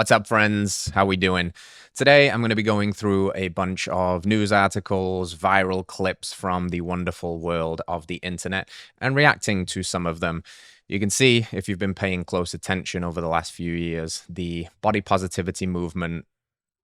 What's up, friends? How we doing? Today, I'm going to be going through a bunch of news articles, viral clips from the wonderful world of the internet, and reacting to some of them. You can see, if you've been paying close attention over the last few years, the body positivity movement,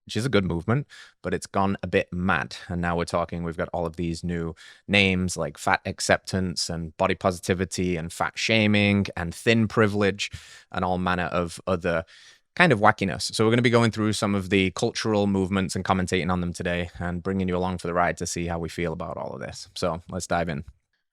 which is a good movement, but it's gone a bit mad. And now we've got all of these new names like fat acceptance and body positivity and fat shaming and thin privilege and all manner of other kind of wackiness. So we're going to be going through some of the cultural movements and commentating on them today and bringing you along for the ride to see how we feel about all of this. So let's dive in.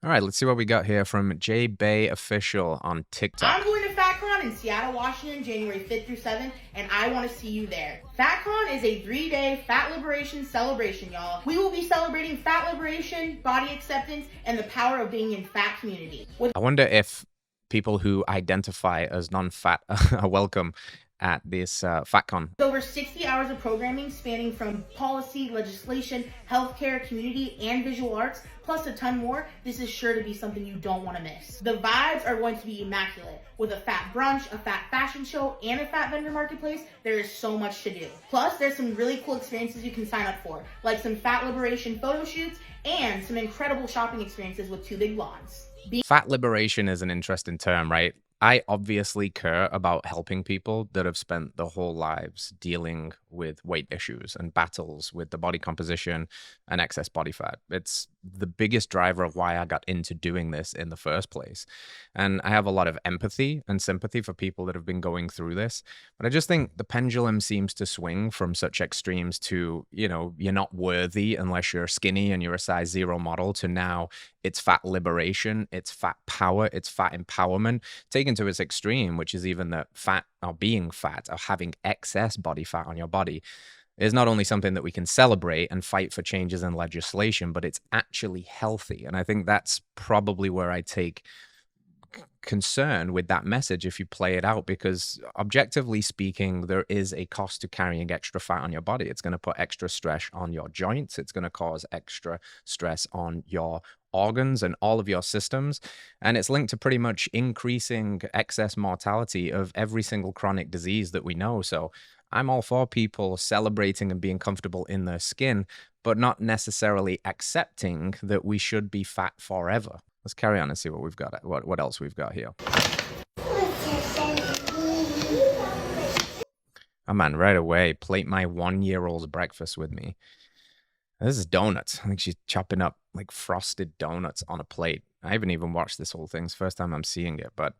All right, let's see what we got here from J Bay Official on TikTok. I'm going to FatCon in Seattle, Washington, January 5th through 7th, and I want to see you there. FatCon is a 3-day fat liberation celebration, y'all. We will be celebrating fat liberation, body acceptance, and the power of being in fat community. I wonder if people who identify as non-fat are welcome at this FatCon. Over 60 hours of programming spanning from policy, legislation, healthcare, community, and visual arts, plus a ton more. This is sure to be something you don't want to miss. The vibes are going to be immaculate. With a fat brunch, a fat fashion show, and a fat vendor marketplace, there is so much to do. Plus, there's some really cool experiences you can sign up for, like some fat liberation photo shoots and some incredible shopping experiences with 2 big blondes. Fat liberation is an interesting term, right? I obviously care about helping people that have spent their whole lives dealing with weight issues and battles with the body composition and excess body fat. It's the biggest driver of why I got into doing this in the first place. And I have a lot of empathy and sympathy for people that have been going through this. But I just think the pendulum seems to swing from such extremes to, you're not worthy unless you're skinny and you're a size 0 model, to now it's fat liberation, it's fat power, it's fat empowerment, taken to its extreme, which is even that fat or being fat or having excess body fat on your body is not only something that we can celebrate and fight for changes in legislation, but it's actually healthy. And I think that's probably where I take concern with that message if you play it out, because objectively speaking, there is a cost to carrying extra fat on your body. It's going to put extra stress on your joints. It's going to cause extra stress on your organs and all of your systems. And it's linked to pretty much increasing excess mortality of every single chronic disease that we know. So I'm all for people celebrating and being comfortable in their skin, but not necessarily accepting that we should be fat forever. Let's carry on and see what we've got. What else we've got here. Oh man, right away, plate my 1-year-old's breakfast with me. This is donuts. I think she's chopping up like frosted donuts on a plate. I haven't even watched this whole thing. It's the first time I'm seeing it, but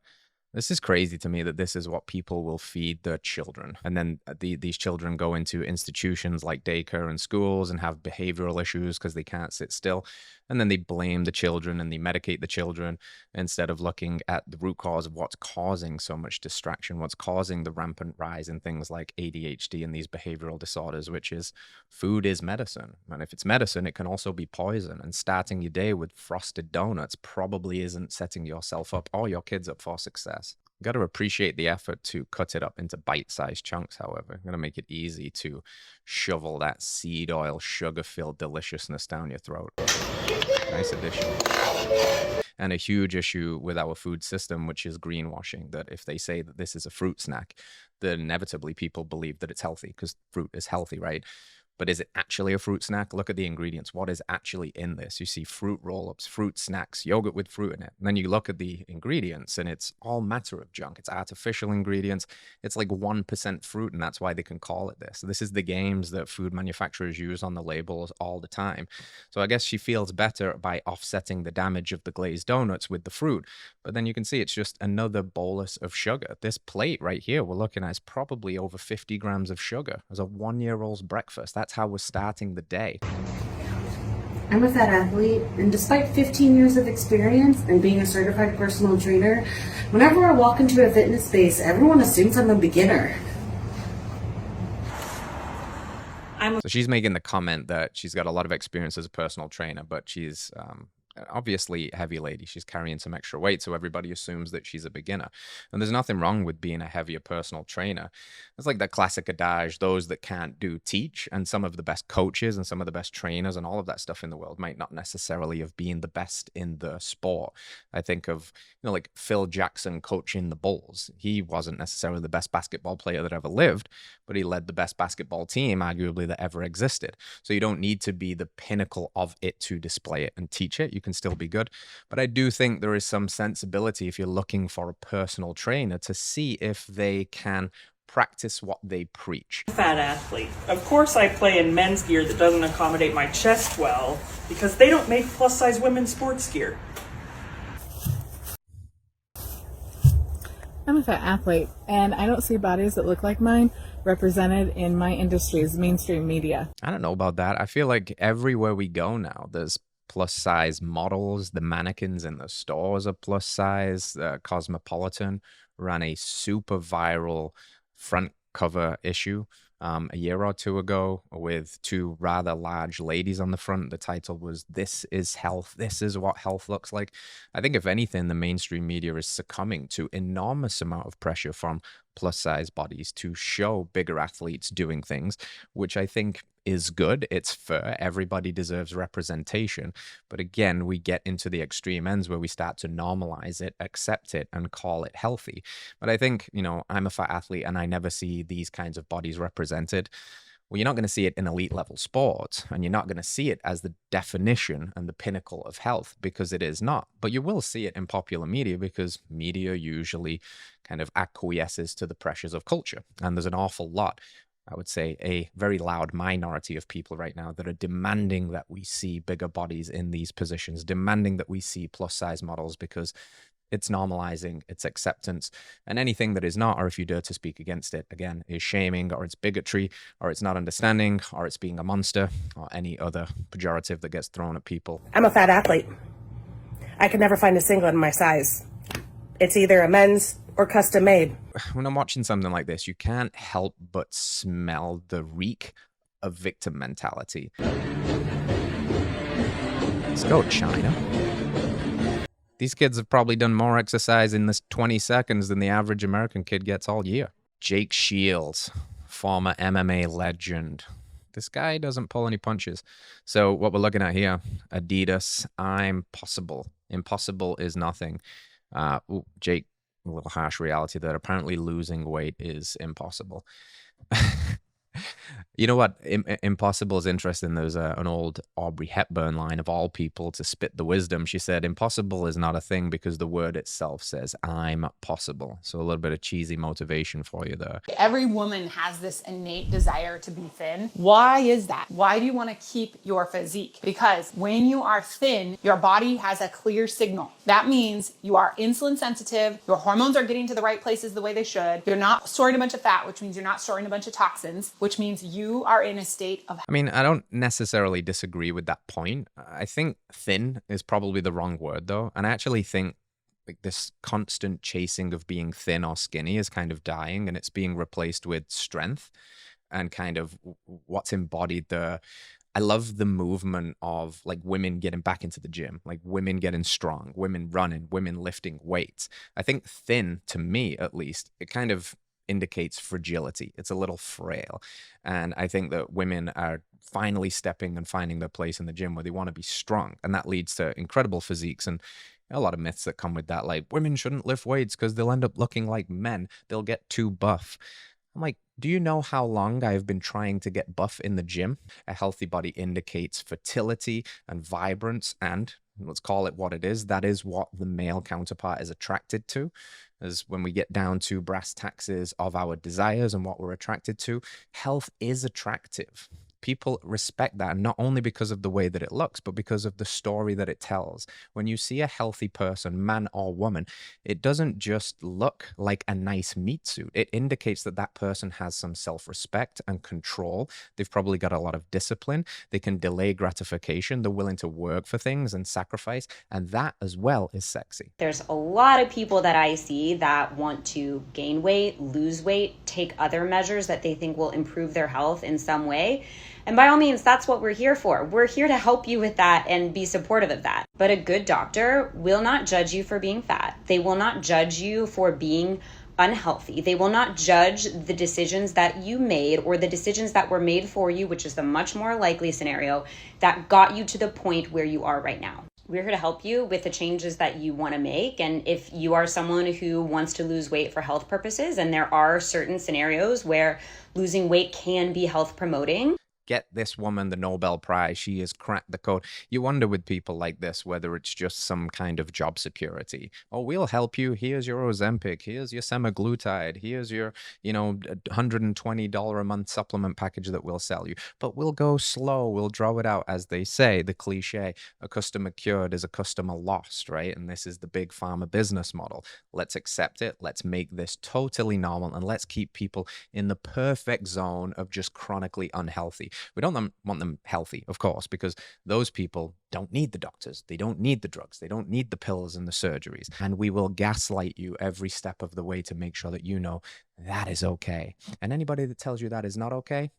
this is crazy to me that this is what people will feed their children. And then these children go into institutions like daycare and schools and have behavioral issues because they can't sit still. And then they blame the children and they medicate the children instead of looking at the root cause of what's causing so much distraction, what's causing the rampant rise in things like ADHD and these behavioral disorders, which is food is medicine. And if it's medicine, it can also be poison. And starting your day with frosted donuts probably isn't setting yourself up or your kids up for success. Got to appreciate the effort to cut it up into bite-sized chunks, however. Got to make it easy to shovel that seed oil, sugar-filled deliciousness down your throat. Nice addition. And a huge issue with our food system, which is greenwashing, that if they say that this is a fruit snack, then inevitably people believe that it's healthy because fruit is healthy, right? But is it actually a fruit snack? Look at the ingredients. What is actually in this? You see fruit roll-ups, fruit snacks, yogurt with fruit in it. And then you look at the ingredients and it's all matter of junk. It's artificial ingredients. It's like 1% fruit, and that's why they can call it this. This is the games that food manufacturers use on the labels all the time. So I guess she feels better by offsetting the damage of the glazed donuts with the fruit. But then you can see it's just another bolus of sugar. This plate right here we're looking at is probably over 50 grams of sugar as a 1-year-old's breakfast. That's how we're starting the day. I'm a fat athlete, and despite 15 years of experience and being a certified personal trainer, whenever I walk into a fitness space, everyone assumes I'm a beginner. So she's making the comment that she's got a lot of experience as a personal trainer, but she's obviously heavy lady. She's carrying some extra weight, so everybody assumes that she's a beginner. And there's nothing wrong with being a heavier personal trainer. It's like that classic adage, those that can't do teach. And some of the best coaches and some of the best trainers and all of that stuff in the world might not necessarily have been the best in the sport. I think of, like Phil Jackson coaching the Bulls. He wasn't necessarily the best basketball player that ever lived, but he led the best basketball team, arguably, that ever existed. So you don't need to be the pinnacle of it to display it and teach it. You can still be good. But I do think there is some sensibility if you're looking for a personal trainer to see if they can practice what they preach. Fat athlete. Of course I play in men's gear that doesn't accommodate my chest well because they don't make plus size women's sports gear. I'm a fat athlete, and I don't see bodies that look like mine represented in my industry's mainstream media. I don't know about that. I feel like everywhere we go now, there's plus size models. The mannequins in the stores are plus size. Cosmopolitan ran a super viral front cover issue a year or two ago with two rather large ladies on the front. The title was "This is Health. This is what health looks like." I think if anything, the mainstream media is succumbing to enormous amount of pressure from plus size bodies to show bigger athletes doing things, which I think is good. It's fair. Everybody deserves representation. But again, we get into the extreme ends where we start to normalize it, accept it, and call it healthy. But I think, I'm a fat athlete and I never see these kinds of bodies represented. Well, you're not going to see it in elite level sports, and you're not going to see it as the definition and the pinnacle of health, because it is not. But you will see it in popular media because media usually kind of acquiesces to the pressures of culture. And there's an awful lot, I would say a very loud minority of people right now that are demanding that we see bigger bodies in these positions, demanding that we see plus size models because it's normalizing, it's acceptance, and anything that is not, or if you dare to speak against it, again, is shaming, or it's bigotry, or it's not understanding, or it's being a monster, or any other pejorative that gets thrown at people. I'm a fat athlete. I could never find a singlet in my size. It's either a men's or custom made. When I'm watching something like this, you can't help but smell the reek of victim mentality. Let's go, China. These kids have probably done more exercise in this 20 seconds than the average American kid gets all year. Jake Shields, former MMA legend. This guy doesn't pull any punches. So what we're looking at here, Adidas, I'm possible. Impossible is nothing. Jake, a little harsh reality that apparently losing weight is impossible. You know what? Impossible is interesting. There's an old Aubrey Hepburn line, of all people to spit the wisdom. She said, impossible is not a thing because the word itself says, I'm possible. So a little bit of cheesy motivation for you there. Every woman has this innate desire to be thin. Why is that? Why do you want to keep your physique? Because when you are thin, your body has a clear signal. That means you are insulin sensitive, your hormones are getting to the right places the way they should, you're not storing a bunch of fat, which means you're not storing a bunch of toxins, which means you are in a state of... I mean, I don't necessarily disagree with that point. I think thin is probably the wrong word, though. And I actually think like this constant chasing of being thin or skinny is kind of dying, and it's being replaced with strength and kind of what's embodied there. I love the movement of like women getting back into the gym, like women getting strong, women running, women lifting weights. I think thin, to me at least, it kind of indicates fragility. It's a little frail. And I think that women are finally stepping and finding their place in the gym where they want to be strong. And that leads to incredible physiques and a lot of myths that come with that. Like women shouldn't lift weights because they'll end up looking like men. They'll get too buff. I'm like, do you know how long I've been trying to get buff in the gym? A healthy body indicates fertility and vibrance, and let's call it what it is. That is what the male counterpart is attracted to. As when we get down to brass taxes of our desires and what we're attracted to, health is attractive. People respect that, not only because of the way that it looks, but because of the story that it tells. When you see a healthy person, man or woman, it doesn't just look like a nice meat suit. It indicates that that person has some self-respect and control. They've probably got a lot of discipline. They can delay gratification. They're willing to work for things and sacrifice. And that as well is sexy. There's a lot of people that I see that want to gain weight, lose weight, take other measures that they think will improve their health in some way. And by all means, that's what we're here for. We're here to help you with that and be supportive of that. But a good doctor will not judge you for being fat. They will not judge you for being unhealthy. They will not judge the decisions that you made or the decisions that were made for you, which is the much more likely scenario that got you to the point where you are right now. We're here to help you with the changes that you want to make. And if you are someone who wants to lose weight for health purposes, and there are certain scenarios where losing weight can be health promoting, get this woman the Nobel Prize. She has cracked the code. You wonder with people like this whether it's just some kind of job security. Oh, we'll help you. Here's your Ozempic. Here's your semaglutide. Here's your, $120 a month supplement package that we'll sell you. But we'll go slow. We'll draw it out, as they say, the cliche, a customer cured is a customer lost, right? And this is the big pharma business model. Let's accept it. Let's make this totally normal, and let's keep people in the perfect zone of just chronically unhealthy. We don't want them healthy, of course, because those people don't need the doctors. They don't need the drugs. They don't need the pills and the surgeries. And we will gaslight you every step of the way to make sure that you know that is okay. And anybody that tells you that is not okay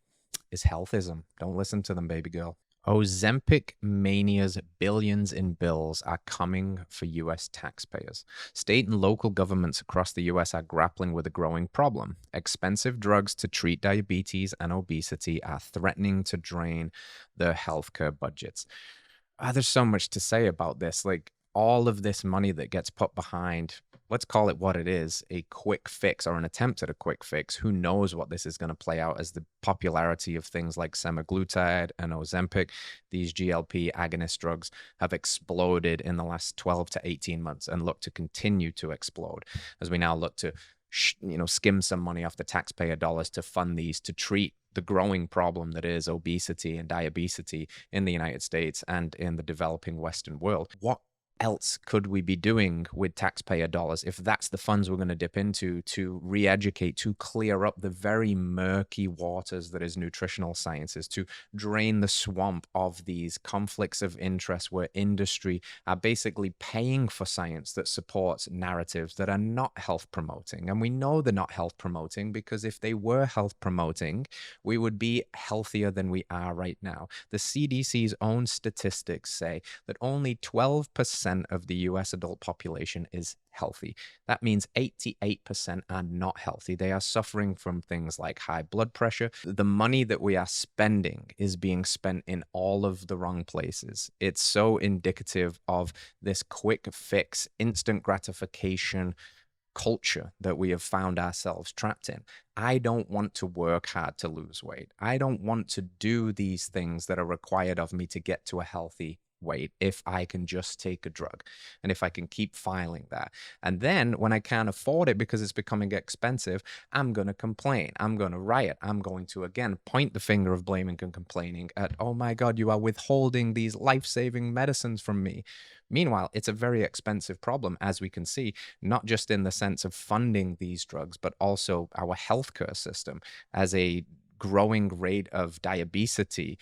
is healthism. Don't listen to them, baby girl. Ozempic mania's billions in bills are coming for U.S. taxpayers. State and local governments across the U.S. are grappling with a growing problem. Expensive drugs to treat diabetes and obesity are threatening to drain their healthcare budgets. There's so much to say about this. Like, all of this money that gets put behind, let's call it what it is, a quick fix or an attempt at a quick fix. Who knows what this is going to play out as the popularity of things like semaglutide and Ozempic, these GLP agonist drugs, have exploded in the last 12 to 18 months and look to continue to explode as we now look to skim some money off the taxpayer dollars to fund these to treat the growing problem that is obesity and diabetes in the United States and in the developing Western world. What else could we be doing with taxpayer dollars if that's the funds we're going to dip into to re-educate, to clear up the very murky waters that is nutritional sciences, to drain the swamp of these conflicts of interest where industry are basically paying for science that supports narratives that are not health promoting? And we know they're not health promoting because if they were health promoting, we would be healthier than we are right now. The CDC's own statistics say that only 12% of the US adult population is healthy. That means 88% are not healthy. They are suffering from things like high blood pressure. The money that we are spending is being spent in all of the wrong places. It's so indicative of this quick fix, instant gratification culture that we have found ourselves trapped in. I don't want to work hard to lose weight. I don't want to do these things that are required of me to get to a healthy weight if I can just take a drug and if I can keep filing that. And then when I can't afford it because it's becoming expensive, I'm going to complain. I'm going to riot. I'm going to, again, point the finger of blaming and complaining at, oh my God, you are withholding these life-saving medicines from me. Meanwhile, it's a very expensive problem, as we can see, not just in the sense of funding these drugs, but also our healthcare system. As a growing rate of diabetes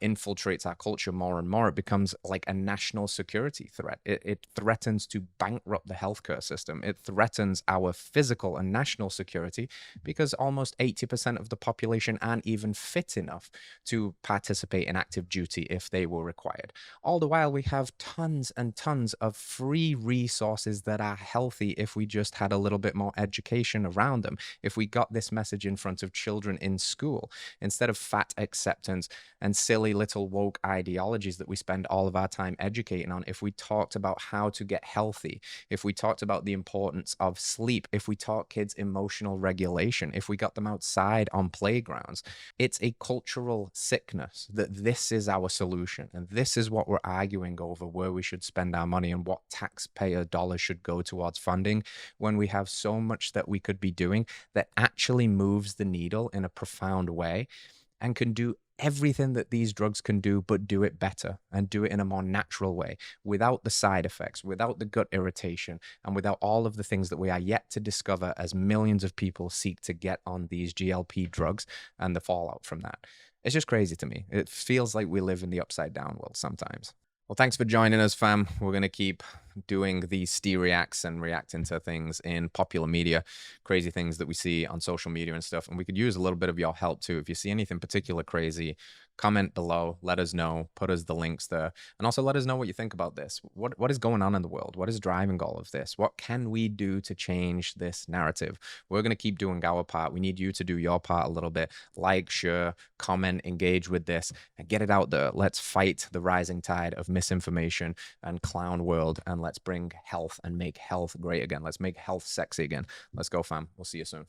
infiltrates our culture more and more, it becomes like a national security threat. It threatens to bankrupt the healthcare system. It threatens our physical and national security because almost 80% of the population aren't even fit enough to participate in active duty if they were required. All the while, we have tons and tons of free resources that are healthy if we just had a little bit more education around them. If we got this message in front of children in school, instead of fat acceptance and silly little woke ideologies that we spend all of our time educating on, if we talked about how to get healthy, if we talked about the importance of sleep, if we taught kids emotional regulation, if we got them outside on playgrounds, it's a cultural sickness that this is our solution. And this is what we're arguing over, where we should spend our money and what taxpayer dollars should go towards funding, when we have so much that we could be doing that actually moves the needle in a profound way and can do everything that these drugs can do, but do it better and do it in a more natural way, without the side effects, without the gut irritation, and without all of the things that we are yet to discover as millions of people seek to get on these GLP drugs and the fallout from that. It's just crazy to me. It feels like we live in the upside down world sometimes. Well, thanks for joining us, fam. We're going to keep doing these stereacts and reacting to things in popular media, crazy things that we see on social media and stuff. And we could use a little bit of your help too. If you see anything particular crazy, comment below, let us know, put us the links there, and also let us know what you think about this. What is going on in the world? What is driving all of this? What can we do to change this narrative? We're going to keep doing our part. We need you to do your part a little bit. Like, share, comment, engage with this, and get it out there. Let's fight the rising tide of misinformation and clown world, and let's bring health and make health great again. Let's make health sexy again. Let's go, fam. We'll see you soon.